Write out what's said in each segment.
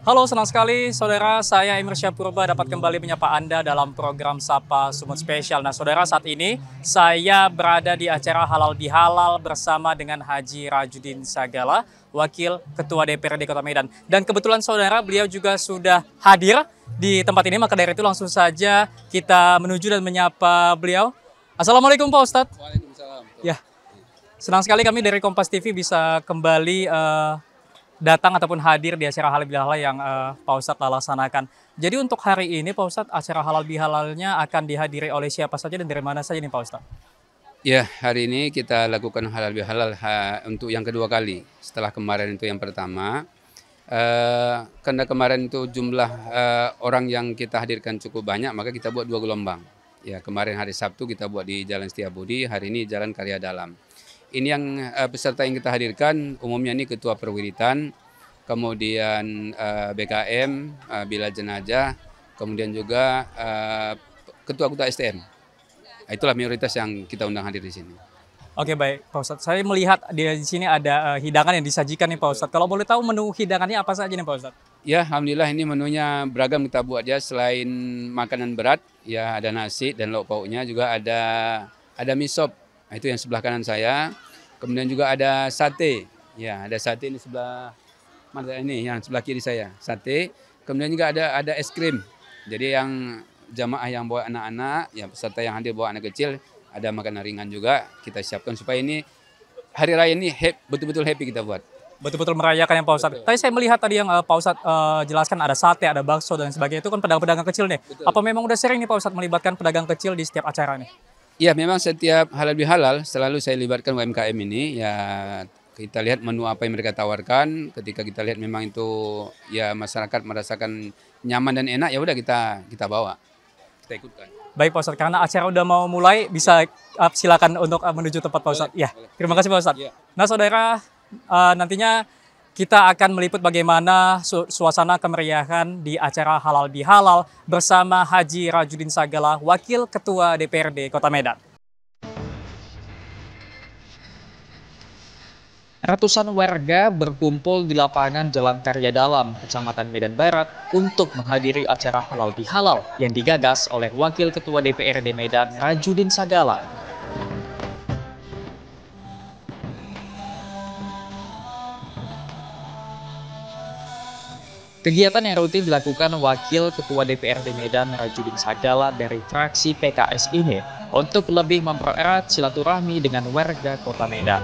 Halo, senang sekali saudara, saya Emir Syahpurba dapat kembali menyapa Anda dalam program Sapa Sumut Spesial. Nah saudara, saat ini saya berada di acara Halal Bihalal bersama dengan Haji Rajudin Sagala, Wakil Ketua DPRD Kota Medan. Dan kebetulan saudara, beliau juga sudah hadir di tempat ini, maka dari itu langsung saja kita menuju dan menyapa beliau. Assalamualaikum Pak Ustadz. Waalaikumsalam. Ya, senang sekali kami dari Kompas TV bisa kembali datang ataupun hadir di acara halal bihalal yang Pak Ustadz laksanakan. Jadi untuk hari ini Pak Ustadz, acara halal bihalalnya akan dihadiri oleh siapa saja dan dari mana saja nih Pak Ustadz? Ya, hari ini kita lakukan halal bihalal untuk yang kedua kali. Setelah kemarin itu yang pertama, karena kemarin itu jumlah orang yang kita hadirkan cukup banyak, maka kita buat 2 gelombang. Ya, kemarin hari Sabtu kita buat di Jalan Setiabudi, hari ini Jalan Karya Dalam. Ini yang peserta yang kita hadirkan umumnya ini ketua perwiritan, kemudian BKM, bila jenazah, kemudian juga ketua-ketua STM. Itulah mayoritas yang kita undang hadir di sini. Oke baik Pak Ustadz, saya melihat di sini ada hidangan yang disajikan nih Pak Ustadz. Kalau boleh tahu menu hidangannya apa saja nih Pak Ustadz? Ya, alhamdulillah ini menunya beragam kita buat ya, selain makanan berat, ya ada nasi dan lauk pauknya, juga ada mie sop. Nah, itu yang sebelah kanan saya. Kemudian juga ada sate. Ya, ada sate ini sebelah mana ini yang sebelah kiri saya. Sate. Kemudian juga ada es krim. Jadi yang jamaah yang bawa anak-anak, ya peserta yang hadir bawa anak kecil, ada makanan ringan juga kita siapkan supaya ini hari raya ini betul-betul happy kita buat. Betul-betul merayakan yang Pak Ustadz. Tadi saya melihat tadi yang Pak Ustadz jelaskan ada sate, ada bakso dan sebagainya. Itu kan pedagang-pedagang kecil nih. Betul. Apa memang udah sering nih Pak Ustadz melibatkan pedagang kecil di setiap acara nih? Ya, memang setiap halal bihalal selalu saya libatkan UMKM ini. Ya, kita lihat menu apa yang mereka tawarkan. Ketika kita lihat memang itu ya masyarakat merasakan nyaman dan enak, ya udah kita bawa, kita ikutkan. Baik Pak Ustadz, karena acara udah mau mulai, bisa silakan untuk menuju tempat Pak Ustadz. Ya, terima kasih Pak Ustadz. Ya. Nah saudara, nantinya kita akan meliput bagaimana suasana kemeriahan di acara Halal Bihalal bersama Haji Rajudin Sagala, Wakil Ketua DPRD Kota Medan. Ratusan warga berkumpul di lapangan Jalan Karya Dalam, Kecamatan Medan Barat, untuk menghadiri acara Halal Bihalal yang digagas oleh Wakil Ketua DPRD Medan, Rajudin Sagala. Kegiatan yang rutin dilakukan Wakil Ketua DPRD Medan Rajudin Sagala dari fraksi PKS ini untuk lebih mempererat silaturahmi dengan warga Kota Medan.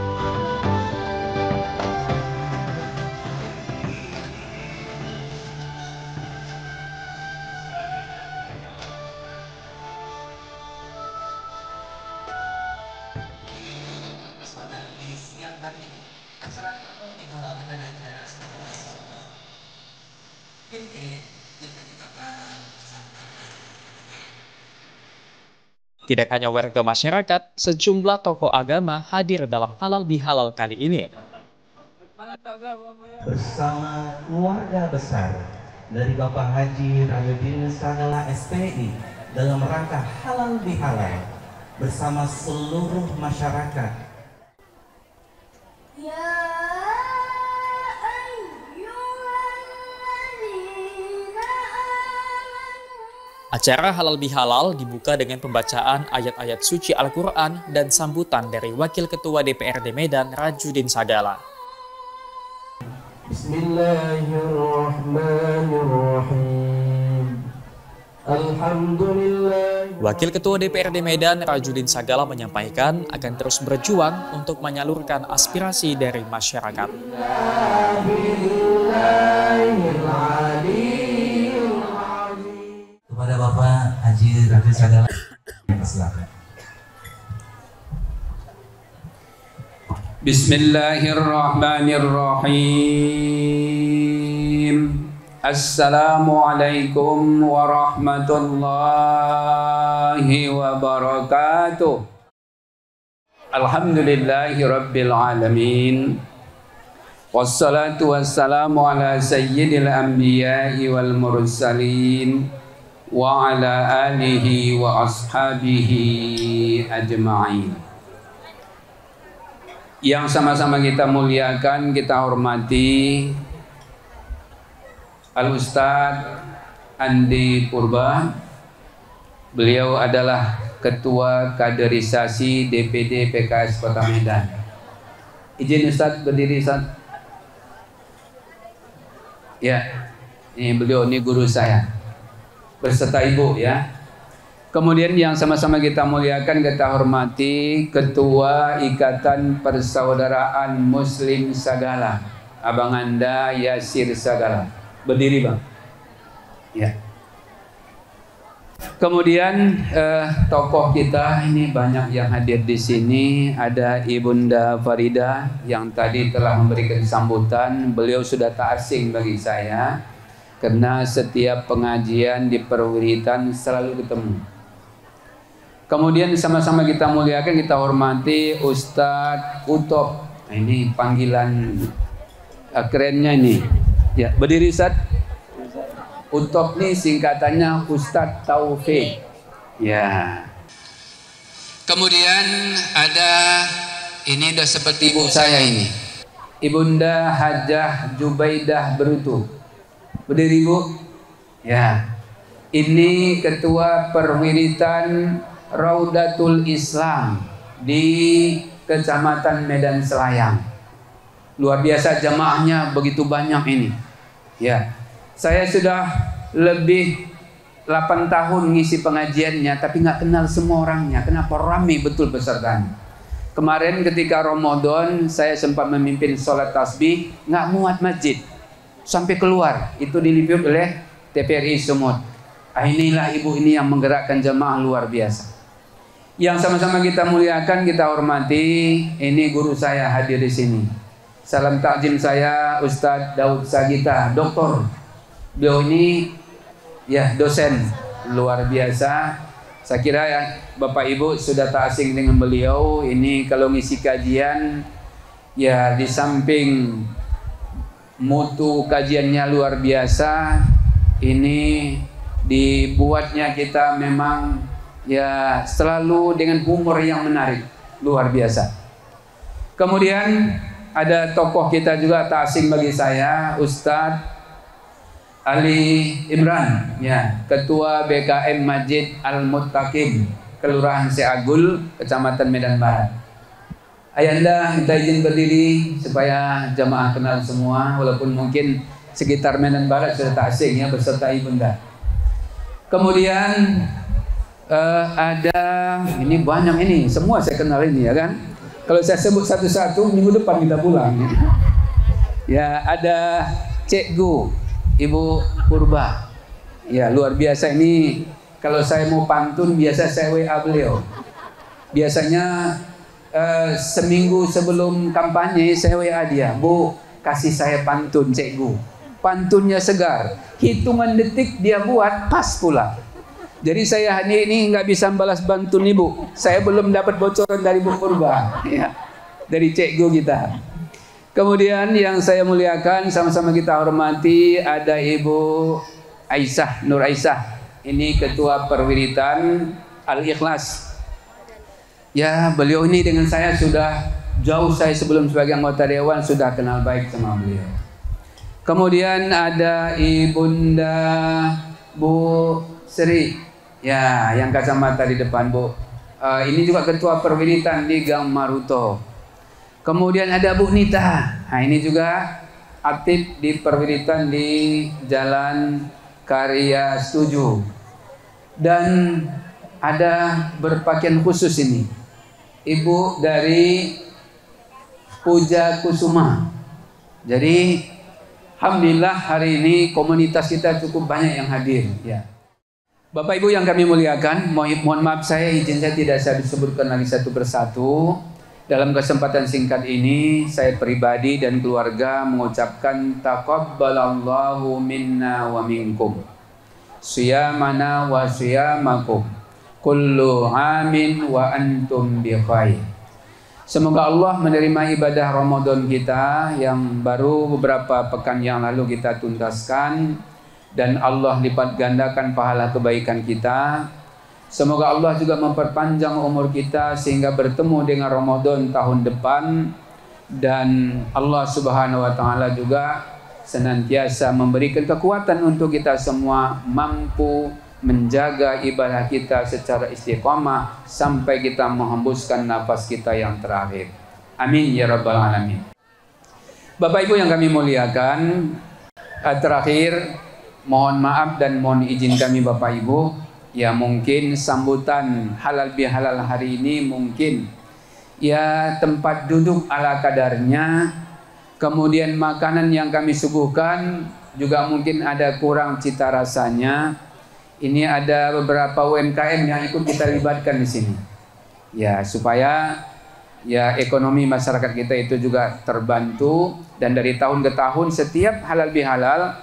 Tidak hanya warga masyarakat, sejumlah tokoh agama hadir dalam halal bihalal kali ini. Bersama keluarga besar dari Bapak Haji Rajudin Sagala SPI dalam rangka halal bihalal bersama seluruh masyarakat. Acara Halal Bihalal dibuka dengan pembacaan ayat-ayat suci Al-Quran dan sambutan dari Wakil Ketua DPRD Medan, Rajudin Sagala. Bismillahirrahmanirrahim. Alhamdulillah. Wakil Ketua DPRD Medan, Rajudin Sagala menyampaikan akan terus berjuang untuk menyalurkan aspirasi dari masyarakat. Kepada Bapak Haji Rajudin Sagala, silakan. Bismillahirrahmanirrahim. Assalamualaikum warahmatullahi wabarakatuh. Alhamdulillahi rabbil alamin. Wassalatu wassalamu ala sayyidil anbiya'i wal mursalin wa ala alihi wa ashabihi ajma'in. Yang sama-sama kita muliakan, kita hormati Al-Ustadz Andi Purba. Beliau adalah Ketua Kaderisasi DPD PKS Kota Medan. Izin Ustadz berdiri Ustadz. Ya, ini beliau, ini guru saya beserta ibu ya. Kemudian yang sama-sama kita muliakan, kita hormati Ketua Ikatan Persaudaraan Muslim Sagala, Abang Anda Yasir Sagala. Berdiri Bang. Ya. Kemudian tokoh kita ini banyak yang hadir di sini. Ada Ibunda Farida yang tadi telah memberikan sambutan. Beliau sudah tak asing bagi saya karena setiap pengajian di perwiritan selalu ketemu. Kemudian sama-sama kita muliakan, kita hormati Ustadz Utop. Nah, ini panggilan kerennya ini. Ya, berdiri Ustadz. Utop ini singkatannya Ustadz Taufik. Ya. Kemudian ada, ini udah seperti ibu saya ini, Ibunda Hajah Jubaidah Berutu. Berdiri Bu. Ya. Ini Ketua Perwiritan Raudatul Islam di Kecamatan Medan Selayang. Luar biasa jamaahnya, begitu banyak ini. Ya. Saya sudah lebih 8 tahun ngisi pengajiannya, tapi nggak kenal semua orangnya. Kenapa? Ramai betul pesertanya. Kemarin ketika Ramadan, saya sempat memimpin sholat tasbih, nggak muat masjid, sampai keluar. Itu diliput oleh TPRI Sumut. Inilah ibu ini yang menggerakkan jamaah luar biasa. Yang sama-sama kita muliakan, kita hormati, ini guru saya hadir di sini. Salam takzim saya Ustadz Daud Sagita, doktor. Beliau ini ya dosen luar biasa. Saya kira ya Bapak Ibu sudah tak asing dengan beliau. Ini kalau ngisi kajian ya, di samping mutu kajiannya luar biasa, ini dibuatnya kita memang ya selalu dengan humor yang menarik, luar biasa. Kemudian ada tokoh kita juga tak asing bagi saya, Ustadz Ali Imran, ya, Ketua BKM Masjid Al-Muttaqin, Kelurahan Seagul, Kecamatan Medan Barat. Ayanda, minta izin berdiri supaya jamaah kenal semua, walaupun mungkin sekitar Medan Barat sudah tak asing ya, beserta ibunda. Kemudian ada, ini banyak ini, semua saya kenal ini ya kan. Kalau saya sebut satu-satu, minggu depan kita pulang. Ya, ada Cikgu Ibu Purba. Ya, luar biasa ini. Kalau saya mau pantun, biasa saya WA beliau. Biasanya seminggu sebelum kampanye saya WA dia, Bu, kasih saya pantun Cikgu. Pantunnya segar, hitungan detik dia buat pas pula. Jadi saya hari ini nggak bisa balas pantun Ibu. Saya belum dapat bocoran dari Bu Purba, ya, dari Cikgu kita. Kemudian yang saya muliakan, sama-sama kita hormati, ada Ibu Aisyah, Nur Aisyah. Ini Ketua Perwiritan Al-Ikhlas. Ya, beliau ini dengan saya sudah jauh, saya sebelum sebagai anggota dewan sudah kenal baik sama beliau. Kemudian ada Ibunda Bu Sri. Ya, yang kacamata di depan Bu. Ini juga Ketua Perwiritan di Gang Maruto. Kemudian ada Bu Nita. Nah, ini juga aktif di perwiritan di Jalan Karya Setuju. Dan ada berpakaian khusus ini, Ibu dari Puja Kusuma. Jadi alhamdulillah hari ini komunitas kita cukup banyak yang hadir ya. Bapak Ibu yang kami muliakan, mohon maaf saya izin saya tidak saya disebutkan lagi satu persatu. Dalam kesempatan singkat ini, saya pribadi dan keluarga mengucapkan taqabbalallahu minna wa minkum siyamana wa siyamakum kullu amin wa antum bi khair. Semoga Allah menerima ibadah Ramadan kita yang baru beberapa pekan yang lalu kita tuntaskan, dan Allah lipat gandakan pahala kebaikan kita. Semoga Allah juga memperpanjang umur kita sehingga bertemu dengan Ramadan tahun depan, dan Allah Subhanahu wa taala juga senantiasa memberikan kekuatan untuk kita semua mampu menjaga ibadah kita secara istiqamah sampai kita menghembuskan nafas kita yang terakhir. Amin ya rabbal alamin. Bapak Ibu yang kami muliakan, terakhir mohon maaf dan mohon izin kami Bapak Ibu, ya mungkin sambutan halal bihalal hari ini mungkin ya tempat duduk ala kadarnya, kemudian makanan yang kami suguhkan juga mungkin ada kurang cita rasanya. Ini ada beberapa UMKM yang ikut kita libatkan di sini. Ya, supaya ya ekonomi masyarakat kita itu juga terbantu, dan dari tahun ke tahun setiap halal bihalal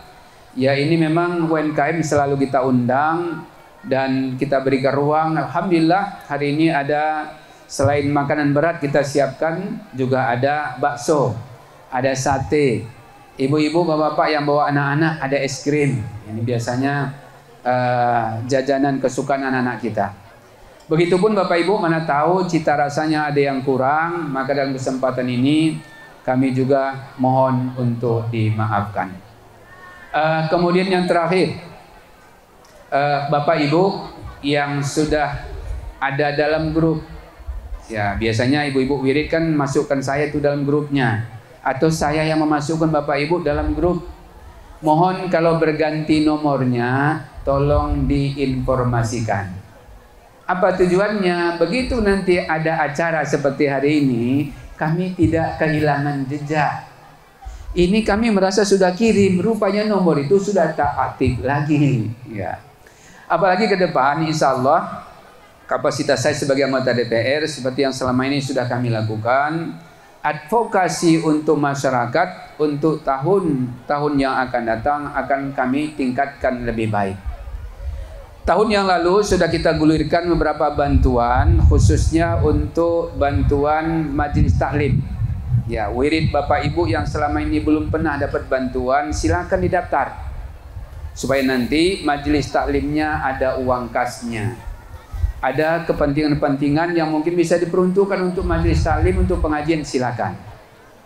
ya ini memang UMKM selalu kita undang dan kita berikan ruang. Alhamdulillah hari ini ada selain makanan berat kita siapkan juga ada bakso, ada sate. Ibu-ibu, bapak-bapak yang bawa anak-anak ada es krim. Ini biasanya jajanan kesukaan anak-anak kita. Begitupun Bapak Ibu, mana tahu cita rasanya ada yang kurang, maka dalam kesempatan ini kami juga mohon untuk dimaafkan. Kemudian yang terakhir, Bapak Ibu yang sudah ada dalam grup, ya biasanya ibu-ibu wirid kan masukkan saya itu dalam grupnya, atau saya yang memasukkan Bapak Ibu dalam grup. Mohon kalau berganti nomornya tolong diinformasikan. Apa tujuannya? Begitu nanti ada acara seperti hari ini, kami tidak kehilangan jejak. Ini kami merasa sudah kirim, rupanya nomor itu sudah tak aktif lagi. Ya. Apalagi ke depan, insya Allah kapasitas saya sebagai anggota DPR seperti yang selama ini sudah kami lakukan, advokasi untuk masyarakat untuk tahun-tahun yang akan datang akan kami tingkatkan lebih baik. Tahun yang lalu sudah kita gulirkan beberapa bantuan, khususnya untuk bantuan majelis taklim. Ya, wirid Bapak Ibu yang selama ini belum pernah dapat bantuan, silakan didaftar supaya nanti majelis taklimnya ada uang kasnya. Ada kepentingan-kepentingan yang mungkin bisa diperuntukkan untuk majelis taklim untuk pengajian, silakan.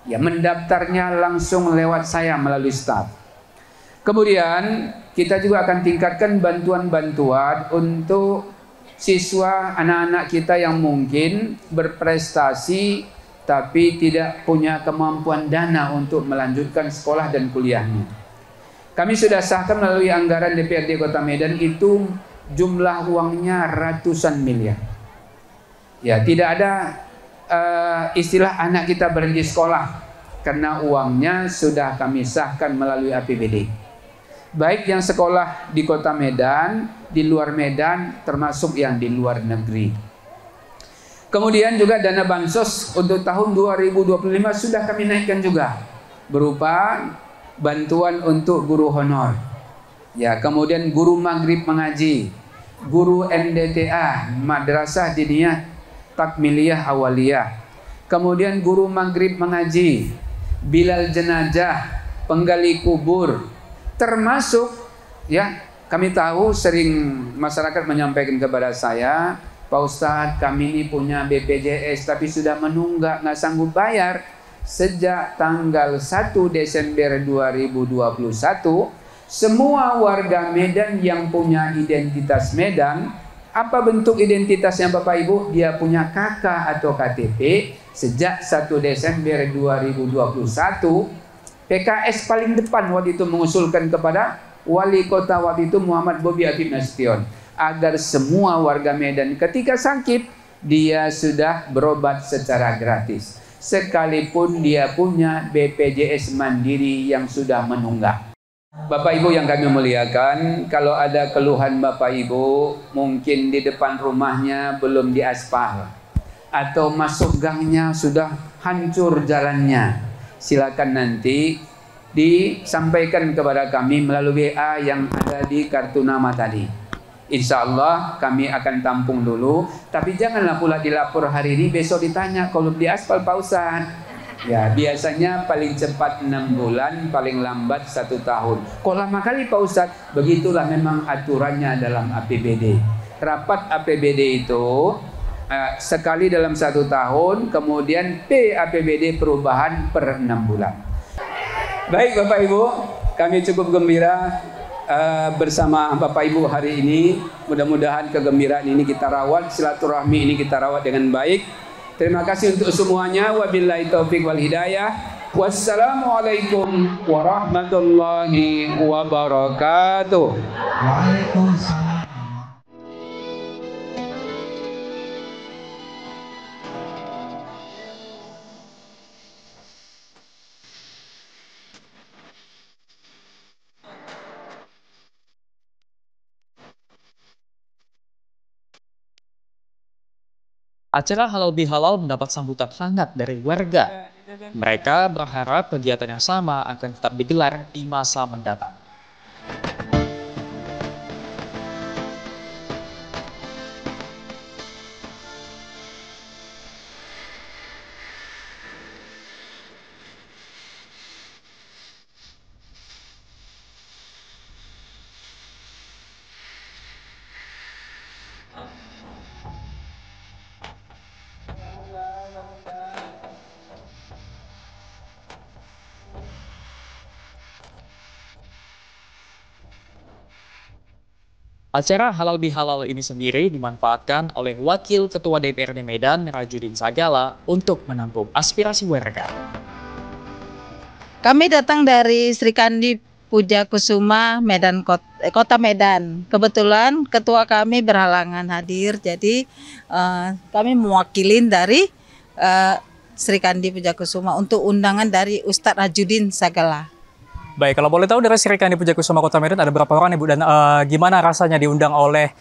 Ya, mendaftarnya langsung lewat saya melalui staf. Kemudian kita juga akan tingkatkan bantuan-bantuan untuk siswa anak-anak kita yang mungkin berprestasi tapi tidak punya kemampuan dana untuk melanjutkan sekolah dan kuliahnya. Kami sudah sahkan melalui anggaran DPRD Kota Medan itu jumlah uangnya ratusan miliar. Ya, tidak ada istilah anak kita berhenti sekolah karena uangnya sudah kami sahkan melalui APBD. Baik yang sekolah di Kota Medan, di luar Medan, termasuk yang di luar negeri. Kemudian juga dana bansos untuk tahun 2025 sudah kami naikkan juga berupa bantuan untuk guru honor. Ya, kemudian guru maghrib mengaji, guru MDTA, Madrasah Diniyah Takmiliyah Awaliyah, kemudian guru maghrib mengaji, bilal jenazah, penggali kubur, termasuk ya kami tahu sering masyarakat menyampaikan kepada saya, Pak Ustadz kami ini punya BPJS tapi sudah menunggak, nggak sanggup bayar. Sejak tanggal 1 Desember 2021 semua warga Medan yang punya identitas Medan, apa bentuk identitasnya Bapak Ibu? Dia punya KK atau KTP. Sejak 1 Desember 2021 PKS paling depan waktu itu mengusulkan kepada Wali Kota waktu itu Muhammad Bobi Afif Nasution agar semua warga Medan ketika sakit dia sudah berobat secara gratis, sekalipun dia punya BPJS Mandiri yang sudah menunggak. Bapak Ibu yang kami muliakan, kalau ada keluhan Bapak Ibu, mungkin di depan rumahnya belum diaspal atau masuk gangnya sudah hancur jalannya, silakan nanti disampaikan kepada kami melalui WA yang ada di kartu nama tadi. Insya Allah kami akan tampung dulu, tapi janganlah pula dilapor hari ini besok ditanya kalau diaspal Pak Ustadz. Ya, biasanya paling cepat 6 bulan, paling lambat 1 tahun. Kok lama kali Pak Ustadz? Begitulah memang aturannya dalam APBD. Rapat APBD itu sekali dalam 1 tahun, kemudian PAPBD perubahan per 6 bulan. Baik Bapak Ibu, kami cukup gembira bersama Bapak Ibu hari ini. Mudah-mudahan kegembiraan ini kita rawat, silaturahmi ini kita rawat dengan baik. Terima kasih untuk semuanya. Wabillahi taufik wal hidayah. Wassalamualaikum warahmatullahi wabarakatuh. Waalaikumsalam. Acara Halal Bihalal mendapat sambutan hangat dari warga. Mereka berharap kegiatan yang sama akan tetap digelar di masa mendatang. Acara Halal Bihalal ini sendiri dimanfaatkan oleh Wakil Ketua DPRD Medan, Rajudin Sagala, untuk menampung aspirasi warga. Kami datang dari Sri Kandi Puja Kusuma, Medan Kota Medan. Kebetulan ketua kami berhalangan hadir, jadi kami mewakilin dari Sri Kandi Puja Kusuma untuk undangan dari Ustadz Rajudin Sagala. Baik, kalau boleh tahu dari Sri Kandi Puja Kusuma Kota Medan ada berapa orang Ibu dan gimana rasanya diundang oleh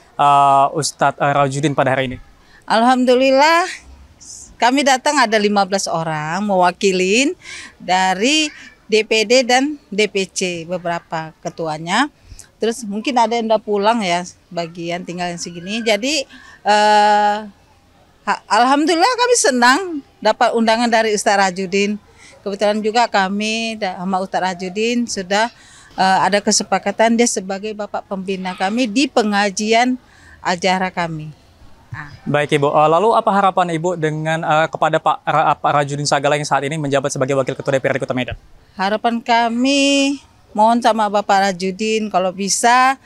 Ustadz Rajudin pada hari ini? Alhamdulillah kami datang ada 15 orang mewakilin dari DPD dan DPC beberapa ketuanya. Terus mungkin ada yang udah pulang ya, bagian tinggal yang segini. Jadi alhamdulillah kami senang dapat undangan dari Ustadz Rajudin. Kebetulan juga kami sama Ustadz Rajudin sudah ada kesepakatan dia sebagai bapak pembina kami di pengajian acara kami. Baik Ibu, lalu apa harapan Ibu dengan kepada Pak Rajudin Sagala yang saat ini menjabat sebagai Wakil Ketua DPRD Kota Medan? Harapan kami mohon sama Bapak Rajudin kalau bisa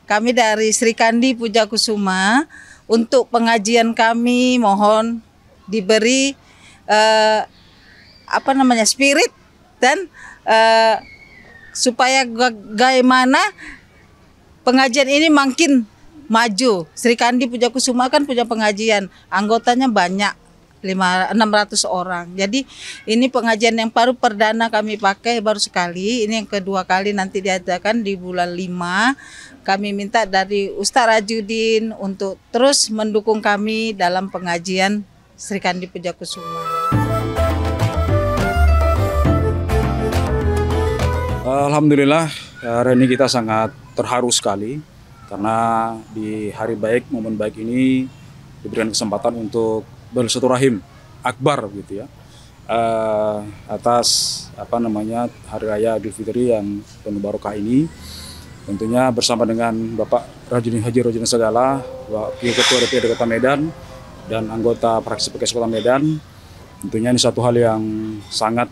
kami dari Sri Kandi Puja Kusuma untuk pengajian kami mohon diberi spirit dan supaya bagaimana pengajian ini makin maju. Sri Kandi Puja Kusuma kan punya pengajian, anggotanya banyak, 600 orang. Jadi ini pengajian yang baru perdana kami pakai, baru sekali. Ini yang kedua kali nanti diadakan di bulan 5. Kami minta dari Ustadz Rajudin untuk terus mendukung kami dalam pengajian Sri Kandi Puja Kusuma. Alhamdulillah hari ini kita sangat terharu sekali karena di hari baik, momen baik ini diberikan kesempatan untuk bersilaturahim akbar gitu ya, atas hari raya Idul Fitri yang penuh barokah ini. Tentunya bersama dengan Bapak Rajudin Sagala, Wakil Ketua DPRD Kota Medan dan anggota fraksi PKS Kota Medan. Tentunya ini satu hal yang sangat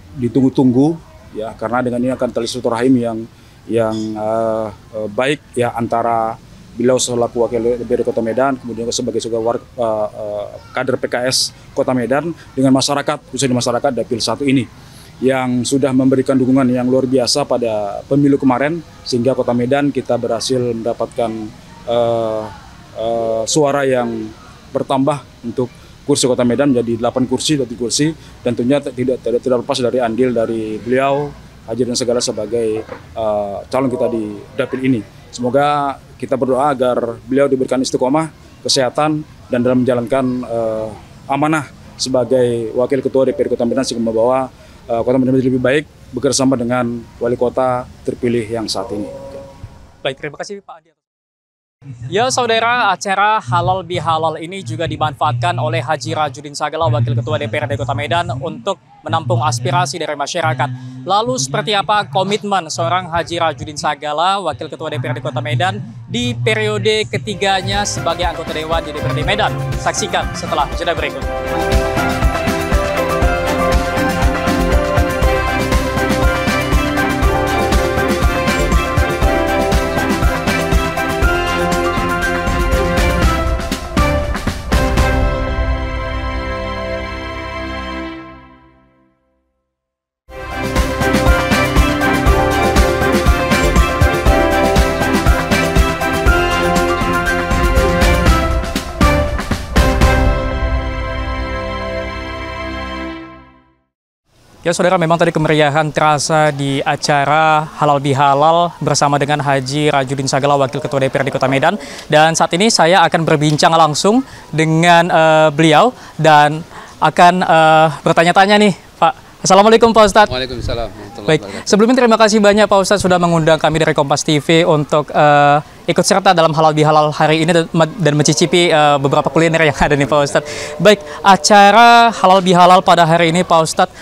ditunggu-tunggu ya, karena dengan ini akan tali silaturahim yang baik ya antara beliau selaku Wakil DPRD Kota Medan, kemudian sebagai kader PKS Kota Medan dengan masyarakat, khususnya masyarakat Dapil 1 ini yang sudah memberikan dukungan yang luar biasa pada pemilu kemarin, sehingga Kota Medan kita berhasil mendapatkan suara yang bertambah untuk kursi Kota Medan menjadi 8 kursi, dan tentunya tidak lepas dari andil dari beliau Rajudin Sagala sebagai calon kita di dapil ini. Semoga kita berdoa agar beliau diberikan istiqomah, kesehatan, dan dalam menjalankan amanah sebagai Wakil Ketua DPRD Kota Medan sehingga membawa Kota Medan menjadi lebih baik bekerjasama dengan Wali Kota terpilih yang saat ini. Baik, terima kasih Pak Adi. Ya saudara, acara Halal Bihalal ini juga dimanfaatkan oleh Haji Rajudin Sagala, Wakil Ketua DPRD Kota Medan, untuk menampung aspirasi dari masyarakat. Lalu seperti apa komitmen seorang Haji Rajudin Sagala, Wakil Ketua DPRD Kota Medan, di periode ketiganya sebagai anggota Dewan di DPRD Medan? Saksikan setelah jeda berikut. Ya saudara, memang tadi kemeriahan terasa di acara Halal Bihalal bersama dengan Haji Rajudin Sagala, Wakil Ketua DPRD Kota Medan. Dan saat ini saya akan berbincang langsung dengan beliau dan akan bertanya-tanya nih Pak. Assalamualaikum Pak Ustadz. Waalaikumsalam. Baik, sebelumnya terima kasih banyak Pak Ustadz sudah mengundang kami dari Kompas TV untuk ikut serta dalam Halal Bihalal hari ini dan mencicipi beberapa kuliner yang ada nih Pak Ustadz. Baik, acara Halal Bihalal pada hari ini Pak Ustadz,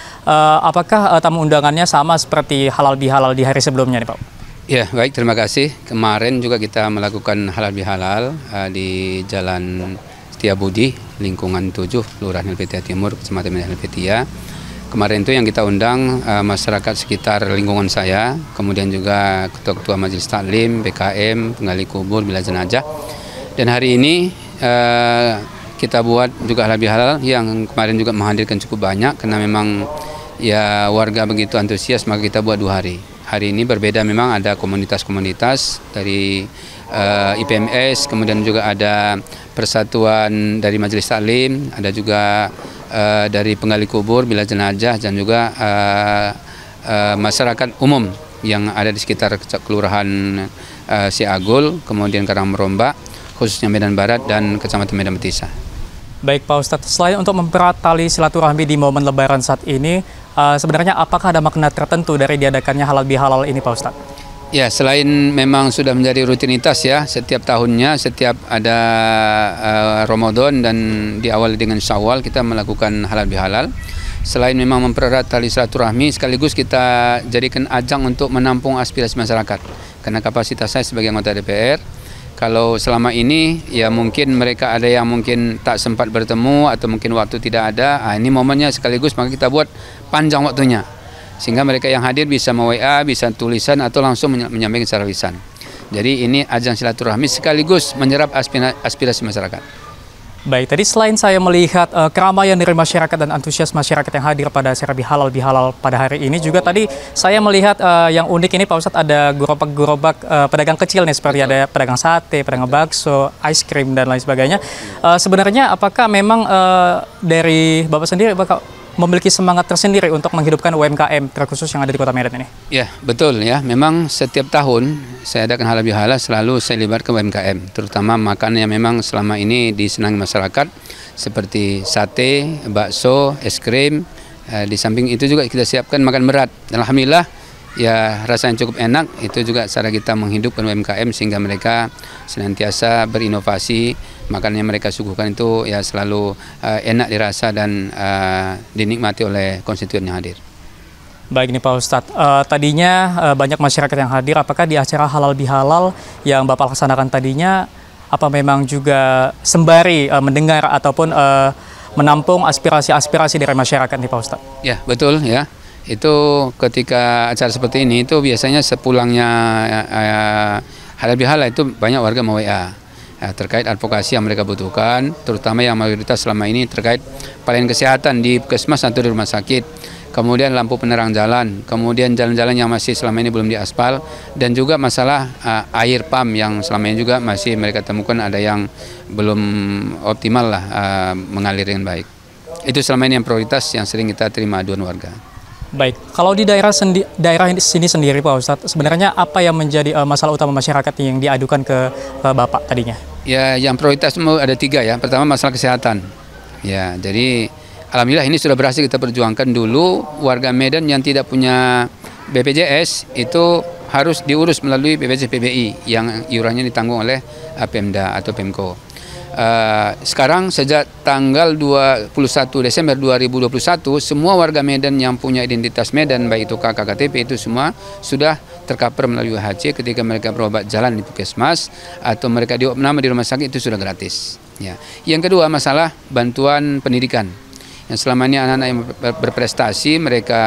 apakah tamu undangannya sama seperti Halal Bihalal di hari sebelumnya nih Pak? Ya, baik, terima kasih. Kemarin juga kita melakukan Halal Bihalal di Jalan Setiabudi, lingkungan 7, Kelurahan Helvetia Timur, Kecamatan Medan Helvetia. Kemarin itu yang kita undang masyarakat sekitar lingkungan saya, kemudian juga ketua-ketua majelis taklim, BKM, penggali kubur, bila jenazah. Dan hari ini kita buat juga halal bihalal yang kemarin juga menghadirkan cukup banyak karena memang ya warga begitu antusias, maka kita buat 2 hari. Hari ini berbeda, memang ada komunitas-komunitas dari IPMS, kemudian juga ada persatuan dari majelis taklim, ada juga dari penggali kubur, bila jenazah, dan juga masyarakat umum yang ada di sekitar Kelurahan Siagul, kemudian Karangmerombak, khususnya Medan Barat dan Kecamatan Medan Betisa. Baik Pak Ustadz, selain untuk mempererat tali silaturahmi di momen Lebaran saat ini, sebenarnya apakah ada makna tertentu dari diadakannya Halal Bihalal ini Pak Ustadz? Ya, selain memang sudah menjadi rutinitas ya, setiap tahunnya, setiap ada Ramadan dan diawali dengan Syawal kita melakukan halal bihalal. Selain memang mempererat tali silaturahmi, sekaligus kita jadikan ajang untuk menampung aspirasi masyarakat. Karena kapasitas saya sebagai anggota DPR, kalau selama ini ya mungkin mereka ada yang mungkin tak sempat bertemu atau mungkin waktu tidak ada, ini momennya sekaligus maka kita buat panjang waktunya. Sehingga mereka yang hadir bisa WA, bisa tulisan atau langsung menyampaikan secara lisan. Jadi ini ajang silaturahmi sekaligus menyerap aspirasi masyarakat. Baik, tadi selain saya melihat keramaian dari masyarakat dan antusias masyarakat yang hadir pada acara Halal Bihalal pada hari ini, juga tadi saya melihat yang unik ini Pak Ustadz, ada gerobak-gerobak pedagang kecil nih, seperti ada pedagang sate, pedagang bakso, ice cream dan lain sebagainya. Sebenarnya apakah memang dari Bapak sendiri memiliki semangat tersendiri untuk menghidupkan UMKM terkhusus yang ada di Kota Medan ini? Ya, betul ya. Memang setiap tahun saya adakan halal bihalal selalu saya libatkan UMKM, terutama makanan yang memang selama ini disenangi masyarakat seperti sate, bakso, es krim. Di samping itu juga kita siapkan makan berat. Alhamdulillah ya, rasanya cukup enak. Itu juga cara kita menghidupkan UMKM sehingga mereka senantiasa berinovasi. Makanan yang mereka suguhkan itu ya selalu enak dirasa dan dinikmati oleh konstituen yang hadir. Baik nih Pak Ustadz, tadinya banyak masyarakat yang hadir, apakah di acara Halal Bihalal yang Bapak laksanakan tadinya, apa memang juga sembari mendengar ataupun menampung aspirasi-aspirasi dari masyarakat nih Pak Ustadz? Ya, betul ya. Itu ketika acara seperti ini itu biasanya sepulangnya Halal Bihalal itu banyak warga WA. Terkait advokasi yang mereka butuhkan, terutama yang mayoritas selama ini terkait pelayanan kesehatan di puskesmas atau di rumah sakit, kemudian lampu penerang jalan, kemudian jalan-jalan yang masih selama ini belum diaspal, dan juga masalah air pam yang selama ini juga masih mereka temukan ada yang belum optimal lah mengalir dengan baik. Itu selama ini yang prioritas yang sering kita terima aduan warga. Baik, kalau di daerah sini sendiri Pak Ustadz, sebenarnya apa yang menjadi masalah utama masyarakat yang diadukan ke Bapak tadinya? Ya, yang prioritas ada 3 ya. Pertama masalah kesehatan. Ya, jadi alhamdulillah ini sudah berhasil kita perjuangkan. Dulu warga Medan yang tidak punya BPJS itu harus diurus melalui BPJS PBI yang iurannya ditanggung oleh Pemda atau Pemko. Sekarang sejak tanggal 21 Desember 2021 semua warga Medan yang punya identitas Medan baik itu KK KTP itu semua sudah tercover melalui HC ketika mereka berobat jalan di puskesmas atau mereka diopname di rumah sakit itu sudah gratis. Ya. Yang kedua masalah bantuan pendidikan. Yang selama ini anak-anak yang berprestasi mereka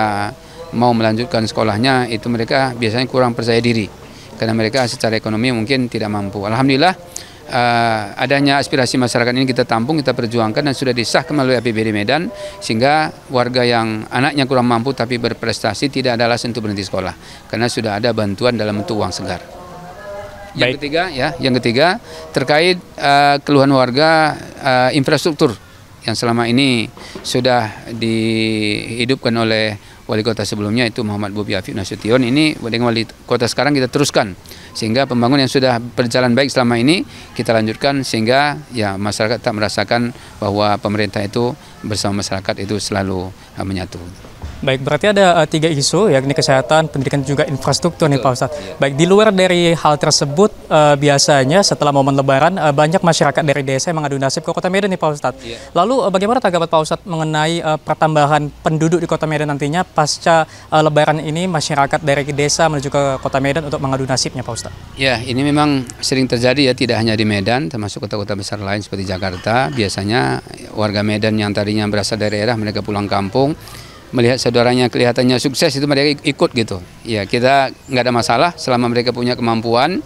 mau melanjutkan sekolahnya itu mereka biasanya kurang percaya diri karena mereka secara ekonomi mungkin tidak mampu. Alhamdulillah adanya aspirasi masyarakat ini kita tampung, kita perjuangkan dan sudah disahkan melalui APBD Medan sehingga warga yang anaknya kurang mampu tapi berprestasi tidak ada alasan untuk berhenti sekolah karena sudah ada bantuan dalam bentuk uang segar. Yang ketiga terkait keluhan warga infrastruktur yang selama ini sudah dihidupkan oleh wali kota sebelumnya itu Muhammad Bobi Afif Nasution. Ini dengan wali kota sekarang kita teruskan sehingga pembangunan yang sudah berjalan baik selama ini kita lanjutkan sehingga ya masyarakat tak merasakan bahwa pemerintah itu bersama masyarakat itu selalu menyatu. Baik, berarti ada 3 isu, yakni kesehatan, pendidikan, juga infrastruktur nih Pak Ustadz. Iya. Baik, di luar dari hal tersebut, biasanya setelah momen Lebaran, banyak masyarakat dari desa yang mengadu nasib ke Kota Medan nih Pak Ustadz. Iya. Lalu bagaimana tanggapan Pak Ustadz mengenai pertambahan penduduk di Kota Medan nantinya pasca Lebaran ini, masyarakat dari desa menuju ke Kota Medan untuk mengadu nasibnya Pak Ustadz? Ya, ini memang sering terjadi ya, tidak hanya di Medan, termasuk kota-kota besar lain seperti Jakarta. Biasanya warga Medan yang tadinya berasal dari daerah, mereka pulang kampung, melihat saudaranya kelihatannya sukses, itu mereka ikut gitu. Ya, kita nggak ada masalah selama mereka punya kemampuan,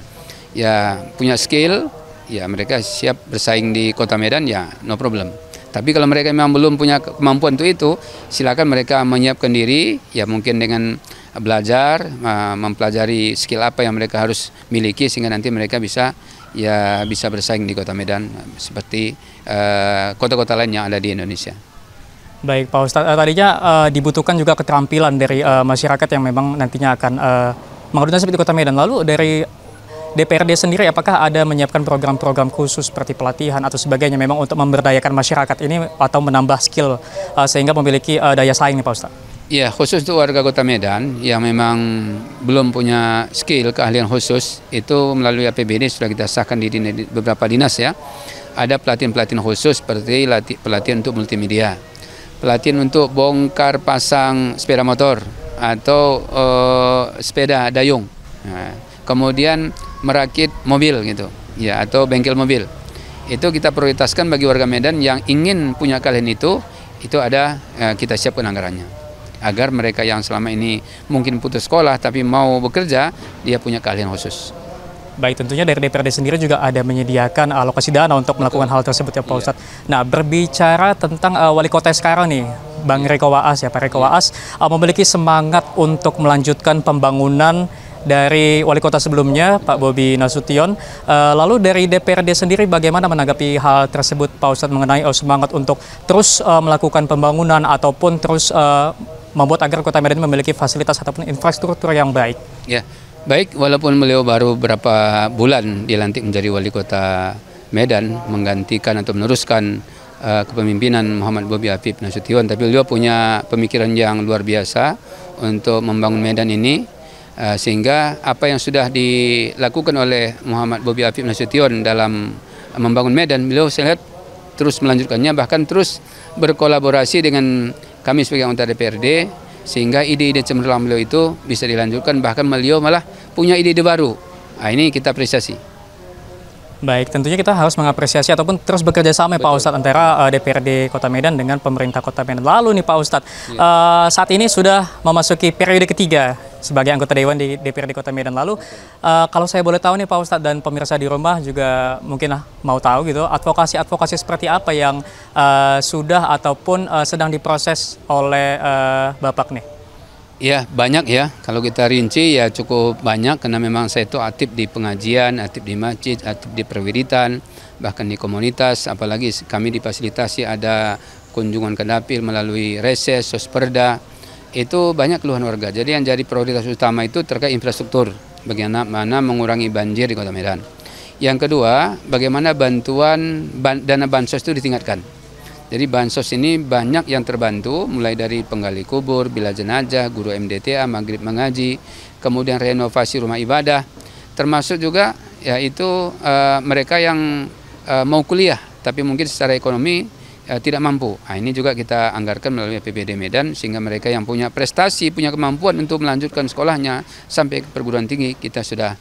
ya punya skill, ya mereka siap bersaing di Kota Medan, ya no problem. Tapi kalau mereka memang belum punya kemampuan untuk itu, silakan mereka menyiapkan diri, ya mungkin dengan belajar, mempelajari skill apa yang mereka harus miliki sehingga nanti mereka bisa bersaing di Kota Medan seperti kota-kota lain yang ada di Indonesia. Baik Pak Ustadz, tadinya dibutuhkan juga keterampilan dari masyarakat yang memang nantinya akan mengadu nasib di Kota Medan. Lalu dari DPRD sendiri apakah ada menyiapkan program-program khusus seperti pelatihan atau sebagainya memang untuk memberdayakan masyarakat ini atau menambah skill sehingga memiliki daya saing nih Pak Ustadz? Ya, khusus untuk warga Kota Medan yang memang belum punya skill, keahlian khusus, itu melalui APBD sudah kita sahkan di beberapa dinas ya. Ada pelatihan-pelatihan khusus seperti pelatihan untuk multimedia, pelatihan untuk bongkar pasang sepeda motor atau sepeda dayung, nah, kemudian merakit mobil gitu, ya atau bengkel mobil. Itu kita prioritaskan bagi warga Medan yang ingin punya keahlian itu ada kita siapkan anggarannya, agar mereka yang selama ini mungkin putus sekolah tapi mau bekerja, dia punya keahlian khusus. Baik, tentunya dari DPRD sendiri juga ada menyediakan alokasi dana untuk melakukan hal tersebut ya Pak Ustadz. Nah, berbicara tentang wali kota sekarang nih, Bang Riko Waas ya, Pak Riko Waas memiliki semangat untuk melanjutkan pembangunan dari wali kota sebelumnya, Pak Bobi Nasution. Lalu dari DPRD sendiri bagaimana menanggapi hal tersebut Pak Ustadz mengenai semangat untuk terus melakukan pembangunan ataupun terus membuat agar Kota Medan memiliki fasilitas ataupun infrastruktur yang baik? Ya. Baik, walaupun beliau baru beberapa bulan dilantik menjadi wali kota Medan, menggantikan atau meneruskan kepemimpinan Muhammad Bobi Afif Nasution, tapi beliau punya pemikiran yang luar biasa untuk membangun Medan ini, sehingga apa yang sudah dilakukan oleh Muhammad Bobi Afif Nasution dalam membangun Medan, beliau saya lihat terus melanjutkannya, bahkan terus berkolaborasi dengan kami sebagai anggota DPRD, sehingga ide-ide cemerlang beliau itu bisa dilanjutkan, bahkan beliau malah punya ide-ide baru. Nah, ini kita apresiasi. Baik, tentunya kita harus mengapresiasi ataupun terus bekerja sama Pak Ustadz antara DPRD Kota Medan dengan pemerintah Kota Medan. Lalu nih Pak Ustadz, saat ini sudah memasuki periode ketiga sebagai anggota Dewan di DPRD Kota Medan. Lalu kalau saya boleh tahu nih Pak Ustadz dan pemirsa di rumah juga mungkin mau tahu gitu, advokasi seperti apa yang sudah ataupun sedang diproses oleh Bapak nih? Ya, banyak ya. Kalau kita rinci ya cukup banyak, karena memang saya itu aktif di pengajian, aktif di masjid, aktif di perwiritan, bahkan di komunitas. Apalagi kami difasilitasi ada kunjungan ke dapil melalui reses, sosperda. Itu banyak keluhan warga. Jadi yang jadi prioritas utama itu terkait infrastruktur, bagaimana mengurangi banjir di Kota Medan. Yang kedua, bagaimana bantuan dana bansos itu ditingkatkan. Jadi bansos ini banyak yang terbantu, mulai dari penggali kubur, bila jenazah, guru MDTA, maghrib mengaji, kemudian renovasi rumah ibadah, termasuk juga yaitu mereka yang mau kuliah tapi mungkin secara ekonomi tidak mampu. Nah, ini juga kita anggarkan melalui APBD Medan, sehingga mereka yang punya prestasi, punya kemampuan untuk melanjutkan sekolahnya sampai ke perguruan tinggi, kita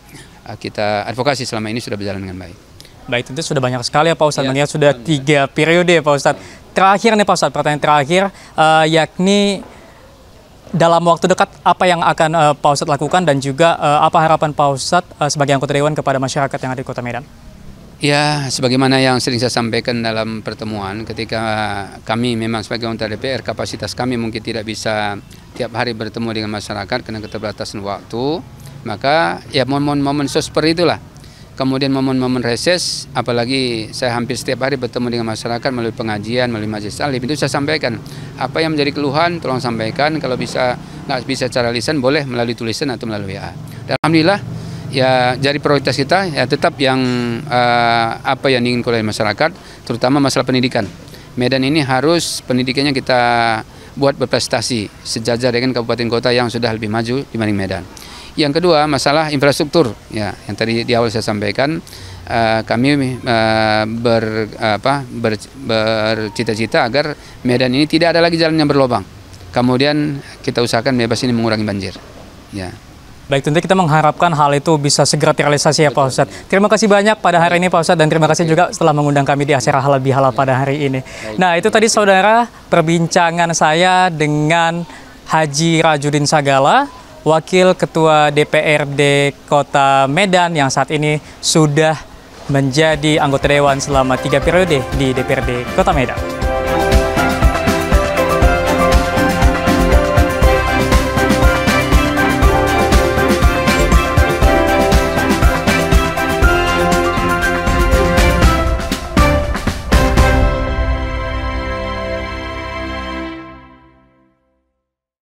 advokasi selama ini sudah berjalan dengan baik. Baik, tentu sudah banyak sekali ya Pak Ustadz, mengingat sudah 3 periode ya Pak Ustadz. Terakhir nih Pak Ustadz, pertanyaan terakhir, yakni dalam waktu dekat apa yang akan Pak Ustadz lakukan dan juga apa harapan Pak Ustadz sebagai anggota Dewan kepada masyarakat yang ada di Kota Medan? Ya, sebagaimana yang sering saya sampaikan dalam pertemuan, ketika kami memang sebagai anggota DPR, kapasitas kami mungkin tidak bisa tiap hari bertemu dengan masyarakat karena keterbatasan waktu, maka ya momen-momen sosper itulah. Kemudian momen-momen reses, apalagi saya hampir setiap hari bertemu dengan masyarakat melalui pengajian, melalui majelis taklim, itu saya sampaikan. Apa yang menjadi keluhan, tolong sampaikan. Kalau bisa nggak bisa secara lisan, boleh melalui tulisan atau melalui WA. Dan alhamdulillah ya jadi prioritas kita ya tetap yang apa yang diinginkan oleh masyarakat, terutama masalah pendidikan. Medan ini harus pendidikannya kita buat berprestasi sejajar dengan kabupaten kota yang sudah lebih maju dibanding Medan. Yang kedua, masalah infrastruktur ya, yang tadi di awal saya sampaikan, kami bercita-cita agar Medan ini tidak ada lagi jalan yang berlubang. Kemudian kita usahakan bebas ini mengurangi banjir. Ya. Baik, tentu kita mengharapkan hal itu bisa segera terrealisasi ya Pak Ustadz. Terima kasih banyak pada hari ini Pak Ustadz, dan terima kasih juga setelah mengundang kami di acara Halal Bihalal pada hari ini. Nah, itu tadi saudara perbincangan saya dengan Haji Rajudin Sagala, Wakil Ketua DPRD Kota Medan yang saat ini sudah menjadi anggota Dewan selama 3 periode di DPRD Kota Medan.